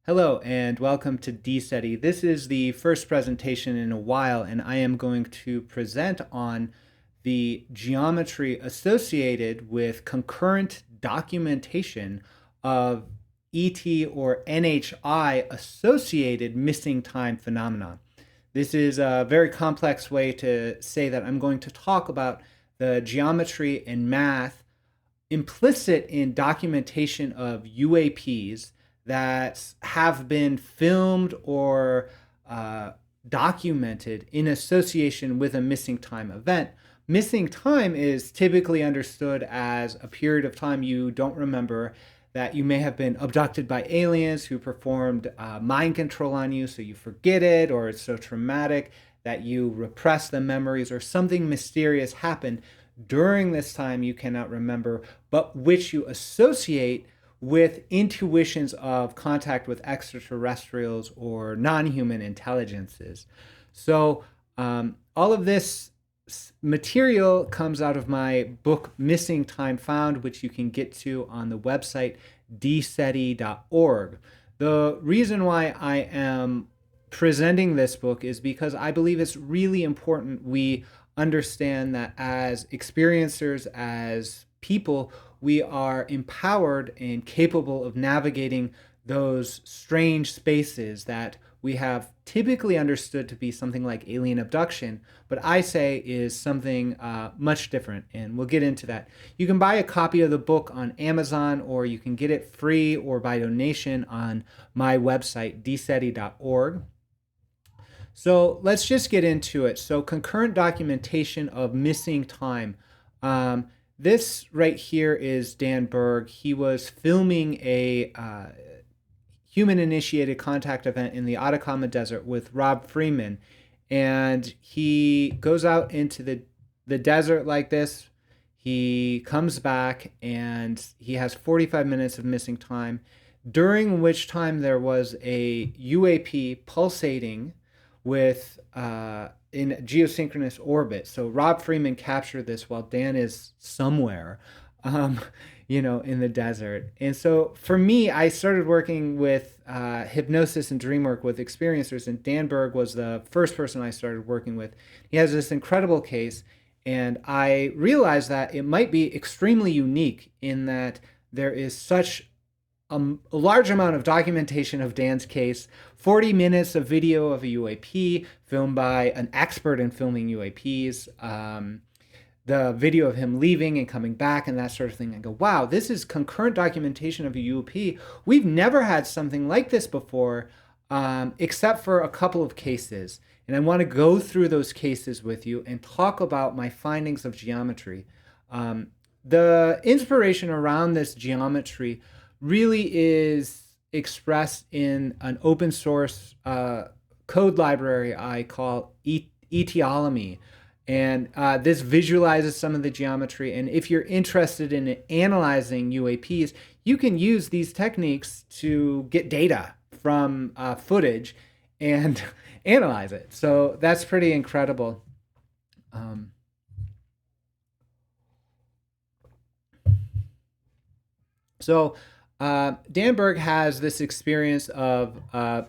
Hello and welcome to D-SETI. This is the first presentation in a while, and I am going to present on the geometry associated with concurrent documentation of ET or NHI associated missing time phenomena. This is a very complex way to say that I'm going to talk about the geometry and math implicit in documentation of UAPs that have been filmed or documented in association with a missing time event. Missing time is typically understood as a period of time you don't remember, that you may have been abducted by aliens who performed mind control on you, so you forget it, or it's so traumatic that you repress the memories, or something mysterious happened during this time you cannot remember, but which you associate with intuitions of contact with extraterrestrials or non-human intelligences. So all of this material comes out of my book Missing Time Found, which you can get to on the website D-SETI.org. The reason why I am presenting this book is because I believe it's really important we understand that as experiencers, as people, we are empowered and capable of navigating those strange spaces that we have typically understood to be something like alien abduction, but I say is something much different, and we'll get into that. You can buy a copy of the book on Amazon, or you can get it free or by donation on my website, dseti.org. So let's just get into it. So concurrent documentation of missing time. This right here is Dan Berg. He was filming a human-initiated contact event in the Atacama Desert with Rob Freeman. And he goes out into the desert like this. He comes back and he has 45 minutes of missing time, during which time there was a UAP pulsating with in geosynchronous orbit. So Rob Freeman captured this while Dan is somewhere, in the desert. And so for me, I started working with hypnosis and dream work with experiencers, and Dan Berg was the first person I started working with. He has this incredible case, and I realized that it might be extremely unique in that there is such a large amount of documentation of Dan's case, 40 minutes of video of a UAP filmed by an expert in filming UAPs, the video of him leaving and coming back and that sort of thing. I go, wow, this is concurrent documentation of a UAP. We've never had something like this before, except for a couple of cases. And I want to go through those cases with you and talk about my findings of geometry. The inspiration around this geometry really is expressed in an open source code library I call ETolomy. And this visualizes some of the geometry. And if you're interested in analyzing UAPs, you can use these techniques to get data from footage and analyze it. So that's pretty incredible. Dan Berg has this experience of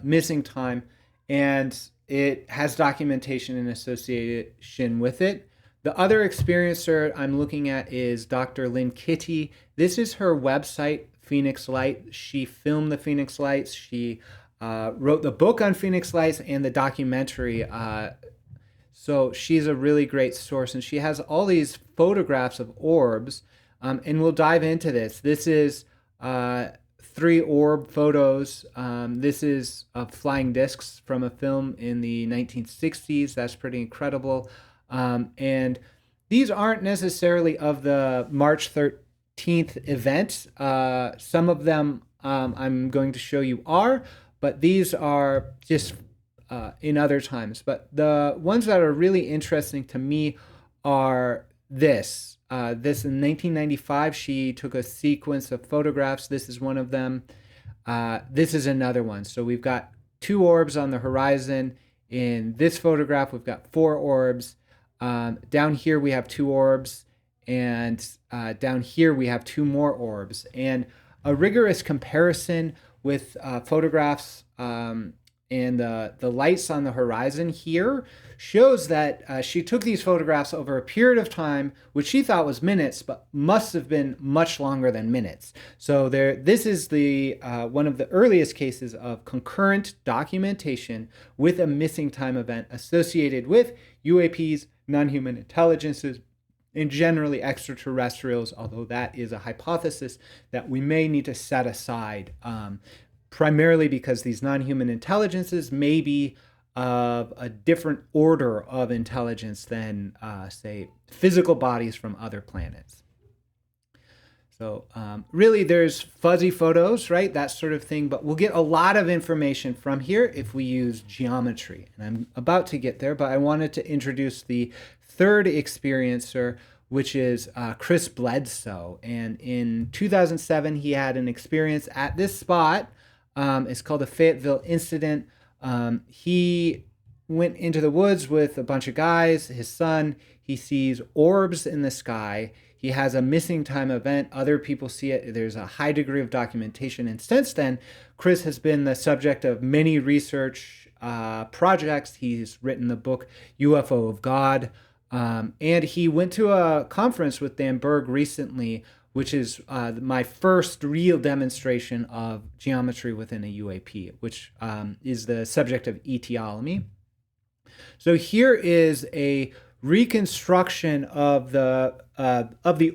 missing time, and it has documentation in association with it. The other experiencer I'm looking at is Dr. Lynne Kitei. This is her website, Pheonix Light. She filmed the Pheonix Lights. She wrote the book on Pheonix Lights and the documentary. So she's a really great source, and she has all these photographs of orbs, and we'll dive into this. This is 3 orb photos. This is flying discs from a film in the 1960s. That's pretty incredible. And these aren't necessarily of the March 13th event. Some of them I'm going to show you are, but these are just in other times. But the ones that are really interesting to me are this. This in 1995, she took a sequence of photographs. This is one of them. This is another one. So we've got 2 orbs on the horizon. In this photograph, we've got 4 orbs. Down here, we have 2 orbs. And down here, we have 2 more orbs. And a rigorous comparison with photographs, and the lights on the horizon here shows that she took these photographs over a period of time, which she thought was minutes, but must have been much longer than minutes. So this is the one of the earliest cases of concurrent documentation with a missing time event associated with UAPs, non-human intelligences, and generally extraterrestrials, although that is a hypothesis that we may need to set aside, primarily because these non-human intelligences may be of a different order of intelligence than, say, physical bodies from other planets. So really there's fuzzy photos, right? That sort of thing, but we'll get a lot of information from here if we use geometry. And I'm about to get there, but I wanted to introduce the third experiencer, which is Chris Bledsoe. And in 2007, he had an experience at this spot. It's called the Fayetteville incident. He went into the woods with a bunch of guys, his son. He sees orbs in the sky. He has a missing time event. Other people see it. There's a high degree of documentation. And since then, Chris has been the subject of many research projects. He's written the book UFO of God. And he went to a conference with Dan Berg recently, which is my first real demonstration of geometry within a UAP, which is the subject of ETolomy. So here is a reconstruction of the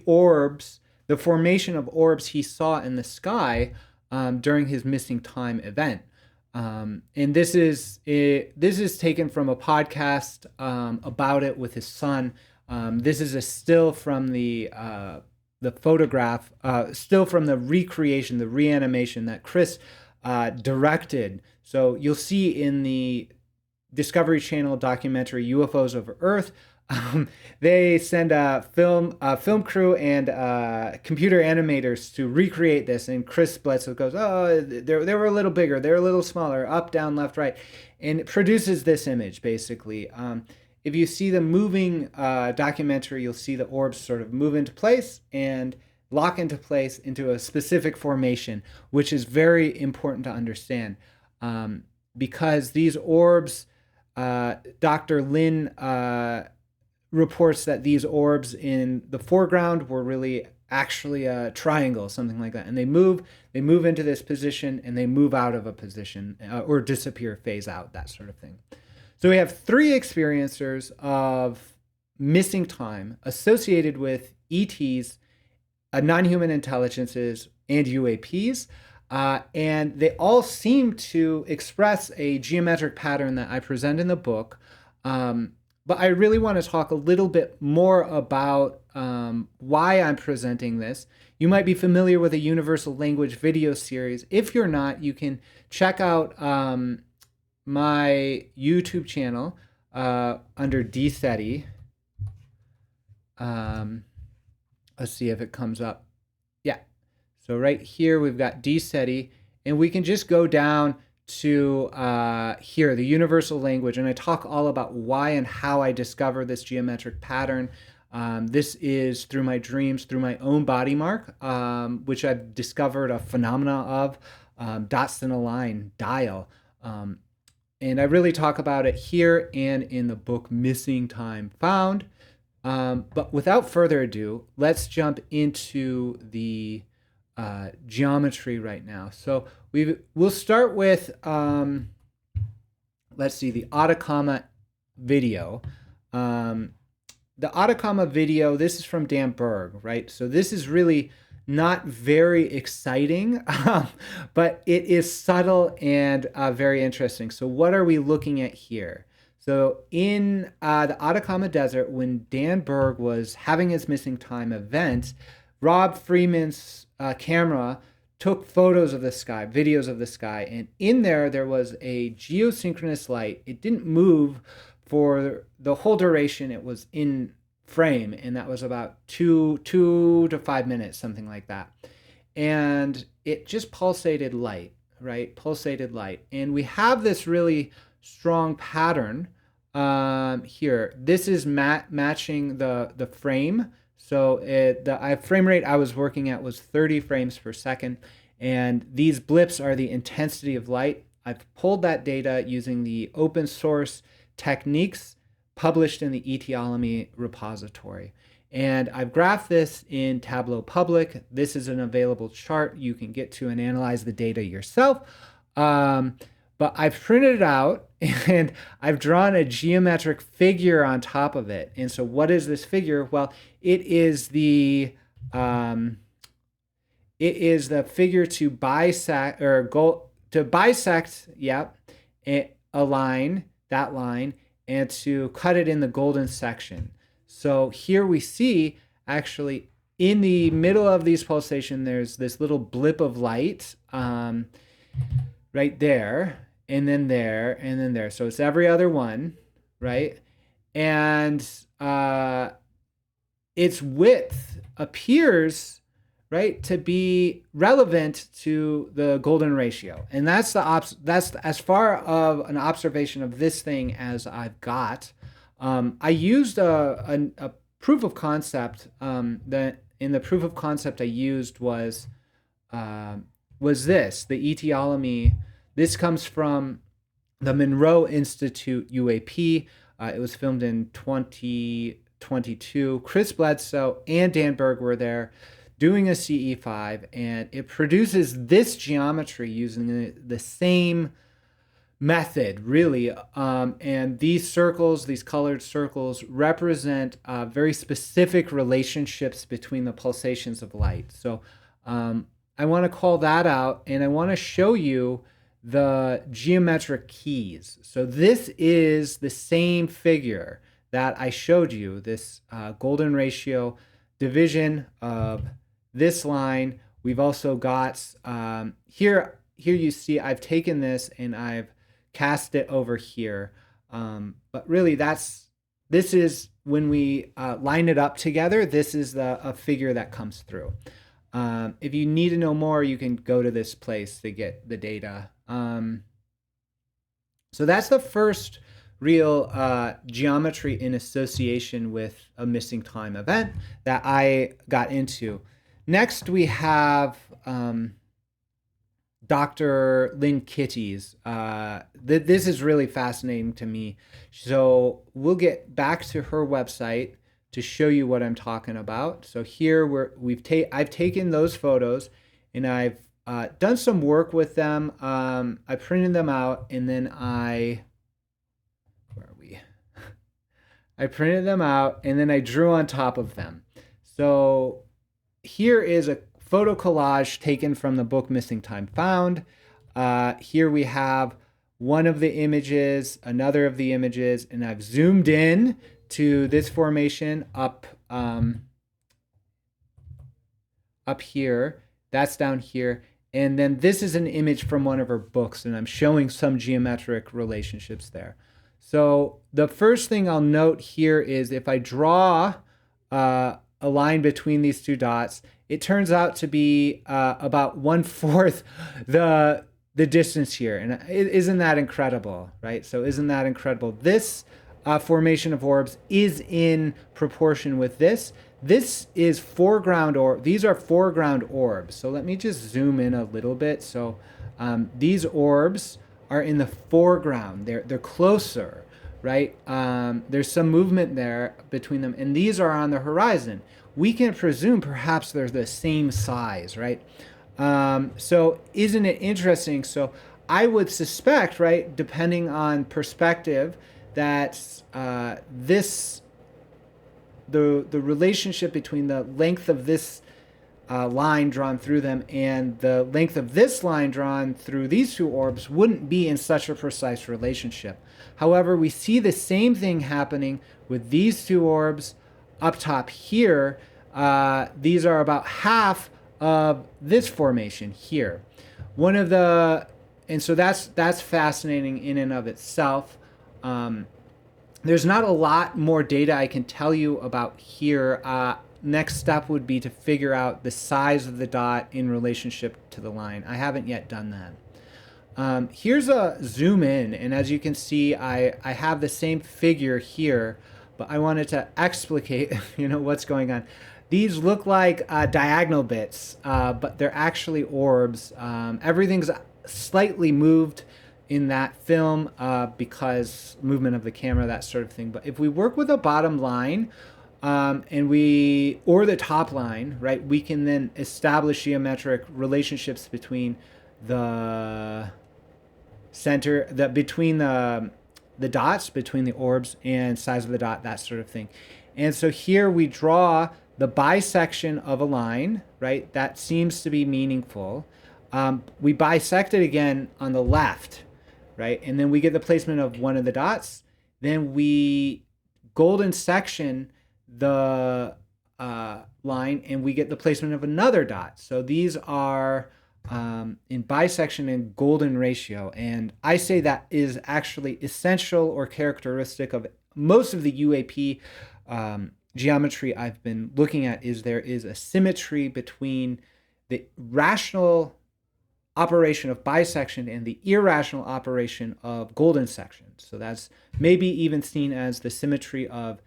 orbs, the formation of orbs he saw in the sky during his missing time event. And this is taken from a podcast about it with his son. This is a still from the photograph, still from the recreation, the reanimation that Chris directed. So you'll see in the Discovery Channel documentary UFOs Over Earth, they send a film crew and computer animators to recreate this, and Chris Bledsoe goes, oh, they were a little bigger, they're a little smaller, up, down, left, right, and it produces this image basically. If you see the moving documentary, you'll see the orbs sort of move into place and lock into place into a specific formation, which is very important to understand, because these orbs, Dr. Lynne reports that these orbs in the foreground were really actually a triangle, something like that. And they move into this position and they move out of a position or disappear, phase out, that sort of thing. So we have three experiencers of missing time associated with ETs, non-human intelligences, and UAPs. And they all seem to express a geometric pattern that I present in the book. But I really want to talk a little bit more about why I'm presenting this. You might be familiar with a universal language video series. If you're not, you can check out my YouTube channel under D-SETI. Let's see if it comes up. Yeah. So right here we've got D-SETI, and we can just go down to here, the universal language, and I talk all about why and how I discover this geometric pattern. This is through my dreams, through my own body mark, which I've discovered a phenomena of, dots in a line, dial. And I really talk about it here and in the book Missing Time Found. But without further ado, let's jump into the geometry right now. So we'll start with, let's see, the Atacama video. The Atacama video, this is from Dan Berg, right? So this is really not very exciting, but it is subtle and very interesting. So what are we looking at here? So in the Atacama Desert, when Dan Berg was having his missing time event, Rob Freeman's camera took photos of the sky, videos of the sky, and in there was a geosynchronous light. It didn't move for the whole duration it was in frame, and that was about 2 to 5 minutes, something like that. And it just pulsated light, right? Pulsated light. And we have this really strong pattern here. This is matching the frame. So the frame rate I was working at was 30 frames per second. And these blips are the intensity of light. I've pulled that data using the open source techniques published in the ETolomy repository. And I've graphed this in Tableau Public. This is an available chart you can get to and analyze the data yourself. But I've printed it out and I've drawn a geometric figure on top of it. And so what is this figure? Well, it is the figure to bisect a line, that line, and to cut it in the golden section. So here we see actually in the middle of these pulsation, there's this little blip of light right there, and then there, and then there. So it's every other one, right? And its width appears, right, to be relevant to the golden ratio. And that's that's as far of an observation of this thing as I've got. I used a proof of concept. That in the proof of concept I used was this, the ETolomy. This comes from the Monroe Institute UAP. It was filmed in 2022. Chris Bledsoe and Dan Berg were there doing a CE5, and it produces this geometry using the same method, really. And these circles, these colored circles, represent very specific relationships between the pulsations of light. So I want to call that out, and I want to show you the geometric keys. So this is the same figure that I showed you, this golden ratio division of this line. We've also got here you see I've taken this and I've cast it over here, but really this is when we line it up together, this is a figure that comes through. If you need to know more, you can go to this place to get the data. So that's the first real geometry in association with a missing time event that I got into. Next, we have Dr. Lynne Kitei's. This is really fascinating to me. So we'll get back to her website to show you what I'm talking about. So here I've taken those photos and I've done some work with them. I printed them out and then I printed them out and then I drew on top of them. So here is a photo collage taken from the book Missing Time Found. Here we have one of the images, another of the images, and I've zoomed in to this formation up here. That's down here. And then this is an image from one of her books, and I'm showing some geometric relationships there. So the first thing I'll note here is if I draw a line between these two dots, it turns out to be about 1/4 the distance here. And isn't that incredible, right? So isn't that incredible? This formation of orbs is in proportion with this. This is foreground, or these are foreground orbs. So let me just zoom in a little bit. So these orbs are in the foreground. They're closer, right? There's some movement there between them, and these are on the horizon. We can presume perhaps they're the same size, right? So isn't it interesting? So I would suspect, right, depending on perspective, that the relationship between the length of this line drawn through them and the length of this line drawn through these two orbs wouldn't be in such a precise relationship. However, we see the same thing happening with these two orbs up top here. These are about half of this formation here. And so that's fascinating in and of itself. There's not a lot more data I can tell you about here. Next step would be to figure out the size of the dot in relationship to the line. I haven't yet done that. Here's a zoom in, and as you can see, I have the same figure here, but I wanted to explicate, what's going on. these look like diagonal bits, but they're actually orbs. Everything's slightly moved in that film because movement of the camera, that sort of thing. But if we work with a bottom line, or the top line, right, we can then establish geometric relationships between the center, between the dots, between the orbs and size of the dot, that sort of thing. And so here we draw the bisection of a line, right? That seems to be meaningful. We bisect it again on the left, right? And then we get the placement of one of the dots. Then we golden section the line and we get the placement of another dot. So these are in bisection and golden ratio. And I say that is actually essential or characteristic of most of the UAP geometry I've been looking at. Is there is a symmetry between the rational operation of bisection and the irrational operation of golden section. So that's maybe even seen as the symmetry of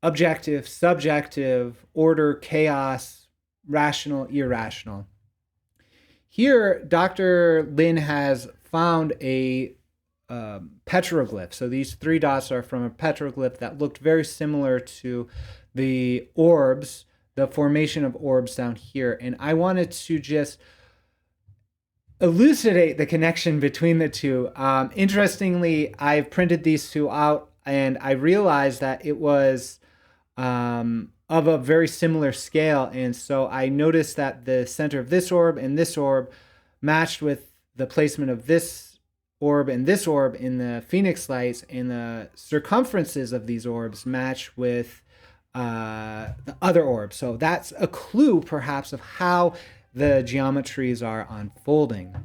objective, subjective, order, chaos, rational, irrational. Here, Dr. Lynn has found a petroglyph. So these three dots are from a petroglyph that looked very similar to the orbs, the formation of orbs down here. And I wanted to just elucidate the connection between the two. Interestingly, I've printed these two out and I realized that it was of a very similar scale. And so I noticed that the center of this orb and this orb matched with the placement of this orb and this orb in the Pheonix lights, and the circumferences of these orbs match with the other orbs. So that's a clue perhaps of how the geometries are unfolding.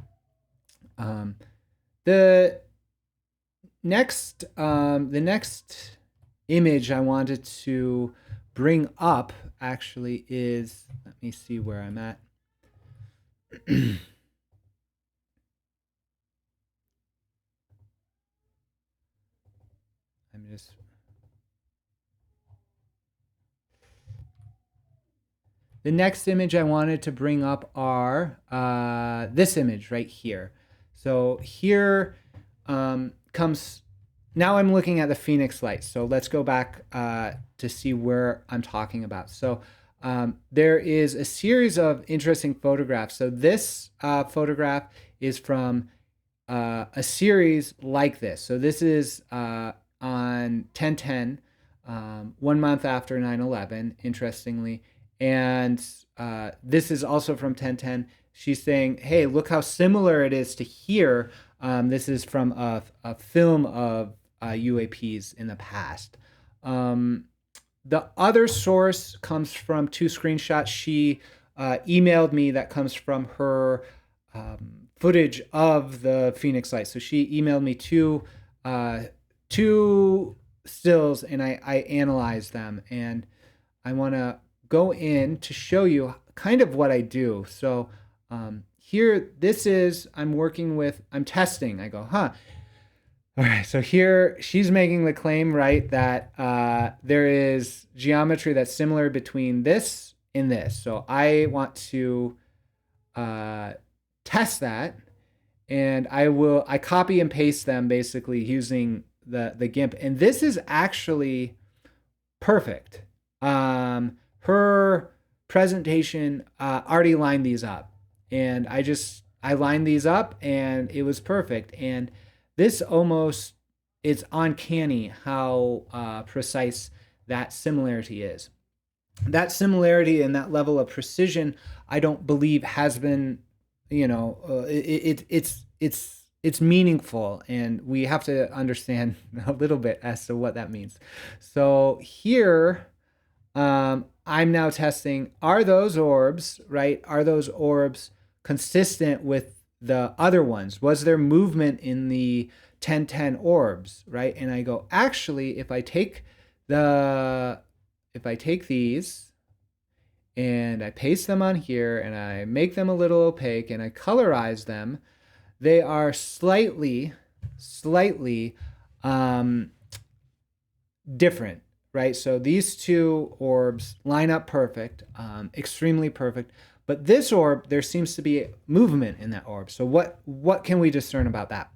The next image I wanted to bring up actually is, let me see where I'm at. The next image I wanted to bring up are this image right here. So here comes, now I'm looking at the Pheonix lights. So let's go back to see where I'm talking about. So there is a series of interesting photographs. So this photograph is from a series like this. So this is on 10/10, 1 month after 9/11, interestingly. And this is also from 10/10. She's saying, hey, look how similar it is to here. This is from a film of UAPs in the past. The other source comes from two screenshots she emailed me that comes from her footage of the Pheonix light. So she emailed me two stills and I analyzed them. And I want to go in to show you kind of what I do. So here, this is, I'm testing. I go, All right, so here she's making the claim, right, that there is geometry that's similar between this and this. So I want to test that, and I copy and paste them basically using the GIMP. And this is actually perfect. Her presentation already lined these up, and I lined these up and it was perfect. And this it's uncanny how precise that similarity is. That similarity and that level of precision, I don't believe has been, it's meaningful, and we have to understand a little bit as to what that means. So here, I'm now testing, are those orbs, right? Are those orbs consistent with the other ones? Was there movement in the 10/10 orbs, right? And I go, actually, if I take these and I paste them on here and I make them a little opaque and I colorize them, they are slightly different. right? So these two orbs line up perfect, extremely perfect. But this orb, there seems to be movement in that orb. So what can we discern about that?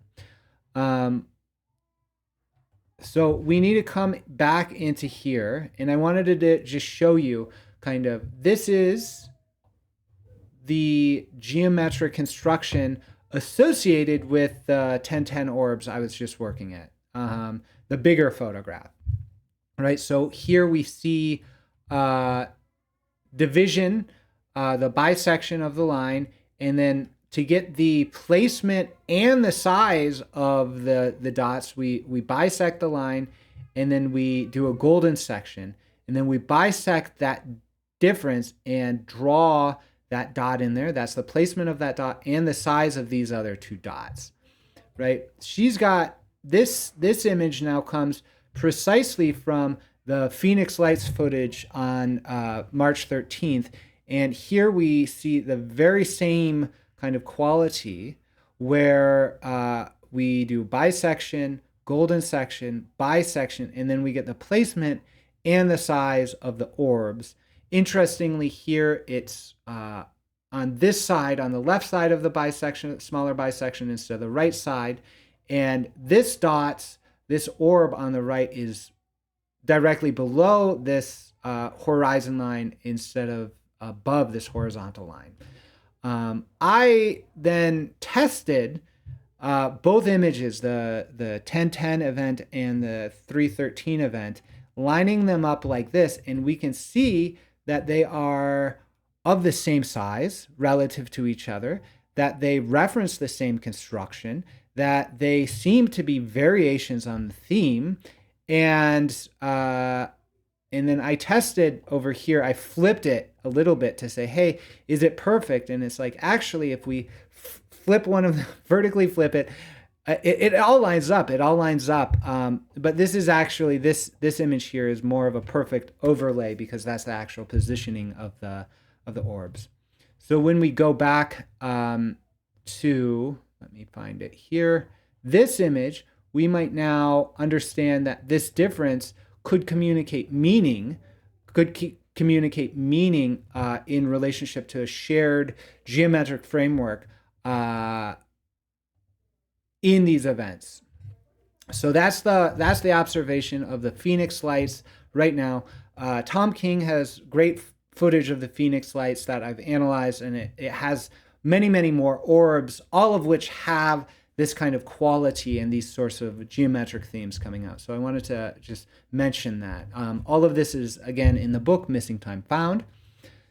So we need to come back into here, and I wanted to just show you kind of, this is the geometric construction associated with the 1010 orbs I was just working at, the bigger photograph, right? So here we see division, the bisection of the line, and then to get the placement and the size of the dots, we bisect the line, and then we do a golden section, and then we bisect that difference and draw that dot in there. That's the placement of that dot and the size of these other two dots, right? She's got this image now comes precisely from the Pheonix lights footage on March 13th. And here we see the very same kind of quality where we do bisection, golden section, bisection, and then we get the placement and the size of the orbs. Interestingly, here it's on this side, on the left side of the bisection, smaller bisection instead of the right side. And this orb on the right is directly below this horizon line instead of above this horizontal line. I then tested both images, the 1010 event and the 313 event, lining them up like this, and we can see that they are of the same size relative to each other, that they reference the same construction, that they seem to be variations on the theme, and then I tested over here. I flipped it a little bit to say, hey, is it perfect? And it's like, actually, if we flip one of them, vertically flip it, it all lines up. It all lines up. But this is actually, this image here is more of a perfect overlay because that's the actual positioning of the orbs. So when we go back to, let me find it here, this image, we might now understand that this difference could communicate meaning, in relationship to a shared geometric framework in these events. So that's the observation of the Pheonix lights right now. Tom King has great footage of the Pheonix lights that I've analyzed, and it has many, many more orbs, all of which have this kind of quality and these sorts of geometric themes coming out. So I wanted to just mention that. All of this is, again, in the book, Missing Time Found.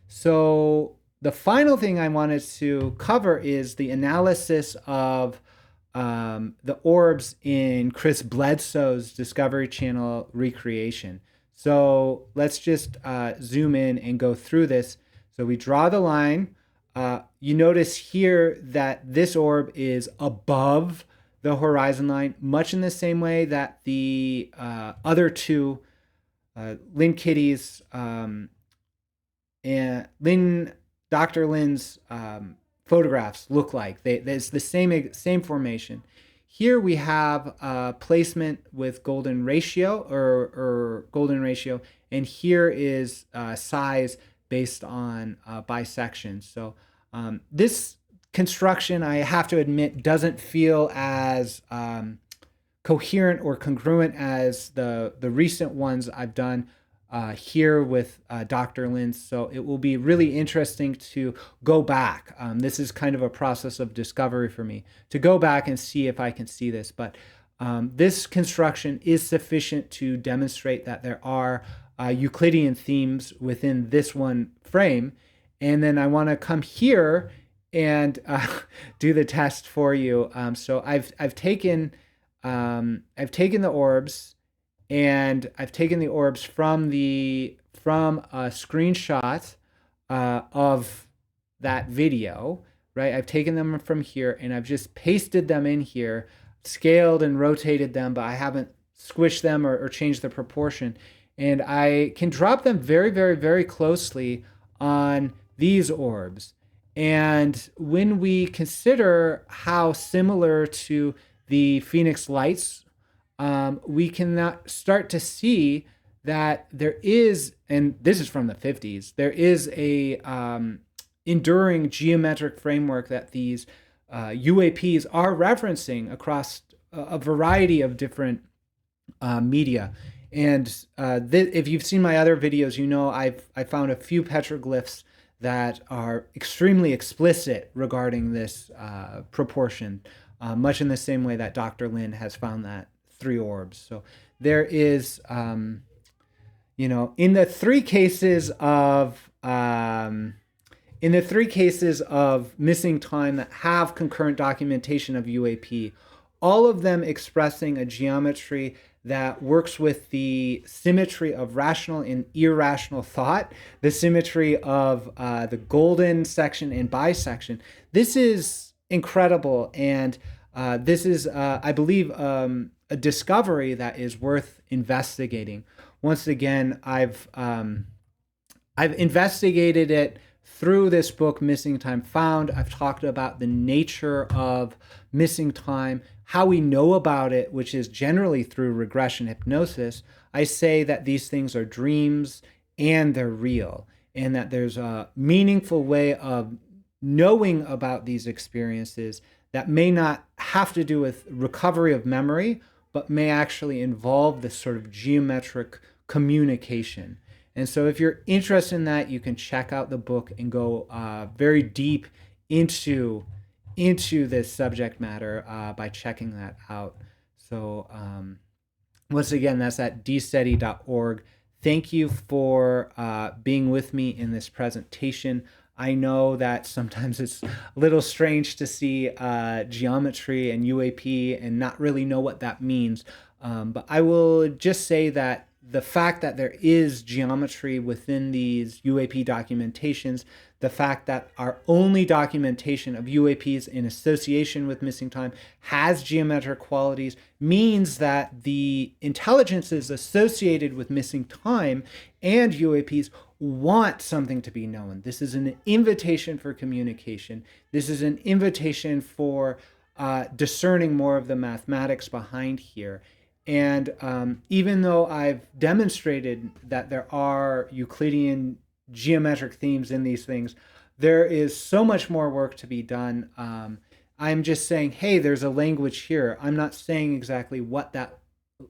So the final thing I wanted to cover is the analysis of the orbs in Chris Bledsoe's Discovery Channel recreation. So let's just zoom in and go through this. So we draw the line. You notice here that this orb is above the horizon line, much in the same way that the other two, Lynne Kitei's and Dr. Lynne's photographs look like. It's the same formation. Here we have placement with golden ratio or golden ratio, and here is size based on bisection. So this construction, I have to admit, doesn't feel as coherent or congruent as the recent ones I've done here with Dr. Lynne. So it will be really interesting to go back. This is kind of a process of discovery for me, to go back and see if I can see this. But this construction is sufficient to demonstrate that there are Euclidean themes within this one frame. And then I want to come here and do the test for you. So I've taken the orbs, and I've taken the orbs from a screenshot of that video, right? I've taken them from here, and I've just pasted them in here, scaled and rotated them, but I haven't squished them or changed the proportion. And I can drop them very, very, very closely on these orbs. And when we consider how similar to the Pheonix lights, we can start to see that there is, and this is from the 50s, there is a enduring geometric framework that these UAPs are referencing across a variety of different media. And if you've seen my other videos, you know I found a few petroglyphs that are extremely explicit regarding this proportion, much in the same way that Dr. Lynne has found that 3 orbs. So there is, you know, in the three cases of missing time that have concurrent documentation of UAP, all of them expressing a geometry that works with the symmetry of rational and irrational thought, the symmetry of the golden section and bisection. This is incredible, and this is, I believe, a discovery that is worth investigating. Once again, I've investigated it through this book, Missing Time Found. I've talked about the nature of missing time, how we know about it, which is generally through regression hypnosis. I say that these things are dreams and they're real, and that there's a meaningful way of knowing about these experiences that may not have to do with recovery of memory, but may actually involve this sort of geometric communication. And so if you're interested in that, you can check out the book and go very deep into this subject matter by checking that out. So once again, that's at D-SETI.org. Thank you for being with me in this presentation. I know that sometimes it's a little strange to see geometry and UAP and not really know what that means. But I will just say that the fact that there is geometry within these UAP documentations, the fact that our only documentation of UAPs in association with missing time has geometric qualities, means that the intelligences associated with missing time and UAPs want something to be known. This is an invitation for communication. This is an invitation for discerning more of the mathematics behind here. And even though I've demonstrated that there are Euclidean geometric themes in these things, there is so much more work to be done. I'm just saying, hey, there's a language here. I'm not saying exactly what that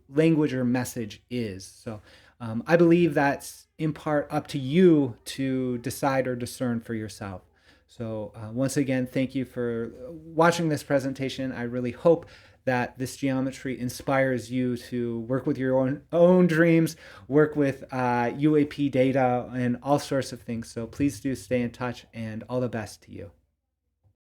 language or message is. So I believe that's in part up to you to decide or discern for yourself. So once again, thank you for watching this presentation. I really hope that this geometry inspires you to work with your own dreams, work with UAP data and all sorts of things. So please do stay in touch, and all the best to you.